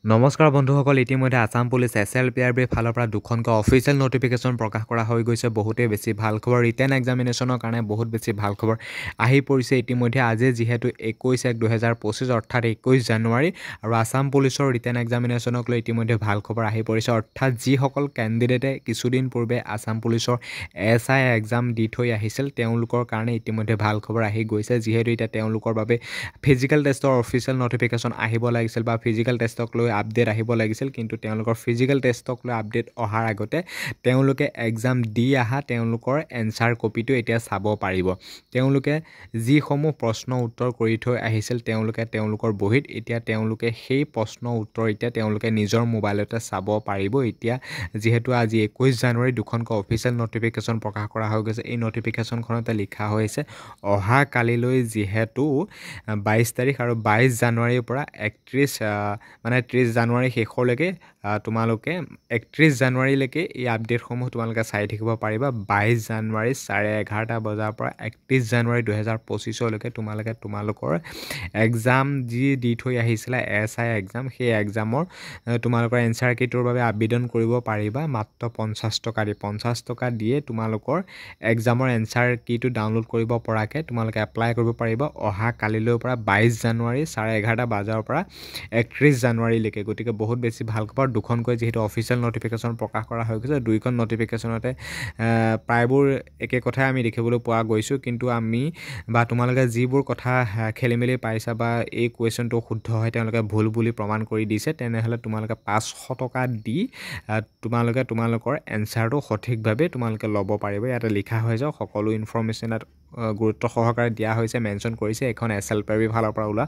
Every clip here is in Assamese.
নমস্কাৰ বন্ধুসকল ইতিমধ্যে আসাম পুলিচ SLPRB ফালৰ পৰা দুখনকৈ অফিচিয়েল নটিফিকেশ্যন প্ৰকাশ কৰা হৈ গৈছে বহুতেই বেছি ভাল খবৰ ৰিটেন এক্সামিনেশ্যনৰ কাৰণে বহুত বেছি ভাল খবৰ আহি পৰিছে ইতিমধ্যে আজি যিহেতু 21/1/2025 অৰ্থাৎ 21 জানুৱাৰী আৰু আসাম পুলিচৰ ৰিটেন এক্সামিনেশ্যনক লৈ ইতিমধ্যে ভাল খবৰ আহি পৰিছে অৰ্থাৎ যিসকল কেণ্ডিডেটে কিছুদিন পূৰ্বে আসাম পুলিচৰ SI এক্সাম দি থৈ আহিছিল তেওঁলোকৰ কাৰণে ইতিমধ্যে ভাল খবৰ আহি গৈছে যিহেতু এতিয়া তেওঁলোকৰ বাবে ফিজিকেল টেষ্টৰ অফিচিয়েল নটিফিকেশ্যন আহিব লাগিছিল বা ফিজিকেল টেষ্টক লৈ আপডেট আহিব লাগিছিল কিন্তু তেওঁলোকৰ ফিজিকেল টেষ্টক লৈ আপডেট অহাৰ আগতে তেওঁলোকে এক্সাম দি আহা তেওঁলোকৰ এনসাৰ কপিটো এতিয়া চাব পাৰিব তেওঁলোকে যিসমূহ প্ৰশ্ন উত্তৰ কৰি থৈ আহিছিল তেওঁলোকৰ বহিত এতিয়া তেওঁলোকে সেই প্ৰশ্ন উত্তৰ এতিয়া তেওঁলোকে নিজৰ মোবাইলতে চাব পাৰিব এতিয়া যেহেতু আজি 21 জানুৱাৰী দুখনকৈ অফিচিয়েল নটিফিকেশ্যন প্ৰকাশ কৰা হৈ গৈছে এই নটিফিকেশ্যনখনতে লিখা হৈছে অহা কালিলৈ যেহেতু 22 তাৰিখ আৰু 22 জানুৱাৰীৰ পৰা 30 জানুৱাৰী শেষলৈকে তোমালোকে 31 জানুৱাৰীলৈকে এই আপডেটসমূহ তোমালোকে চাই থাকিব পাৰিবা 22 জানুৱাৰী 11:30 বজাৰ পৰা 31 জানুৱাৰী 2025 লৈকে তোমালোকৰ এক্সাম যি দি থৈ আহিছিলে SI এক্সাম সেই এক্সামৰ তোমালোকৰ এনসাৰ কিটোৰ বাবে আবেদন কৰিব পাৰিবা মাত্ৰ 50 টকা দি 50 টকা দিয়ে তোমালোকৰ এক্সামৰ এনসাৰ কিটো ডাউনলোড কৰিব পৰাকে তোমালোকে এপ্লাই কৰিব পাৰিবা অহা কালিলৈ পৰা 22 জানুৱাৰী 11:30 বজাৰ পৰা 31 জানুৱাৰীলৈকে গতিকে বহুত বেছি ভাল খবৰ দুখনকৈ যেহেতু অফিচিয়েল নটিফিকেশ্যন প্ৰকাশ কৰা হৈ গৈছে দুইখন নটিফিকেশ্যনতে প্ৰায়বোৰ একে কথাই আমি দেখিবলৈ পোৱা গৈছো কিন্তু আমি বা তোমালোকে যিবোৰ কথা খেলিমেলি পাইছা বা এই কুৱেশ্যনটো শুদ্ধ হয় তেওঁলোকে ভুল বুলি প্ৰমাণ কৰি দিছে তেনেহলে তোমালোকে 500 টকা দি তোমালোকৰ এনসাৰটো সঠিকভাৱে তোমালোকে ল'ব পাৰিবা ইয়াতে লিখা হৈ যাওক সকলো ইনফৰমেশ্যন গুৰুত্ব সহকাৰে দিয়া হৈছে মেনশ্যন কৰিছে এখন SLPRB ফালৰ পৰা ওলা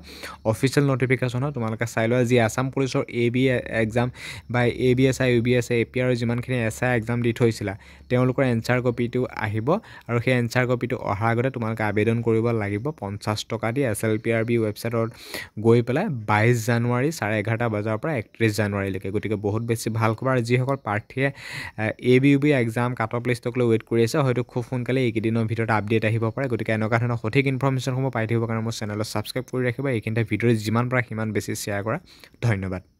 অফিচিয়েল নটিফিকেশ্যন হয় তোমালোকে চাই লোৱা যি আসাম পুলিচৰ AB এক্সাম বা ABSI UBSI APR যিমানখিনি SI এক্সাম দি থৈছিলা তেওঁলোকৰ এনসাৰ কপিটো আহিব আৰু সেই এনসাৰ কপিটো অহাৰ আগতে তোমালোকে আবেদন কৰিব লাগিব 50 টকা দি SLPRB ৱেবছাইটত গৈ পেলাই 22 জানুৱাৰী 11:30 বজাৰ পৰা 31 জানুৱাৰীলৈকে গতিকে বহুত বেছি ভাল খবৰ যিসকল প্ৰাৰ্থীয়ে ABUB এক্সাম কাট অফ লিষ্টক লৈ ৱেইট কৰি আছে হয়তো খুব সোনকালে এইকেইদিনৰ ভিতৰত আপডেট আহিব পাৰে গতিকে এনেকুৱা ধৰণৰ সঠিক ইনফৰমেশ্যনসমূহ পাই থাকিবৰ কাৰণে মোৰ চেনেলত ছাবস্ক্ৰাইব কৰি ৰাখিবা এইখিনিতে ভিডিঅ'টো যিমান পাৰে সিমান বেছি শ্বেয়াৰ কৰা ধন্যবাদ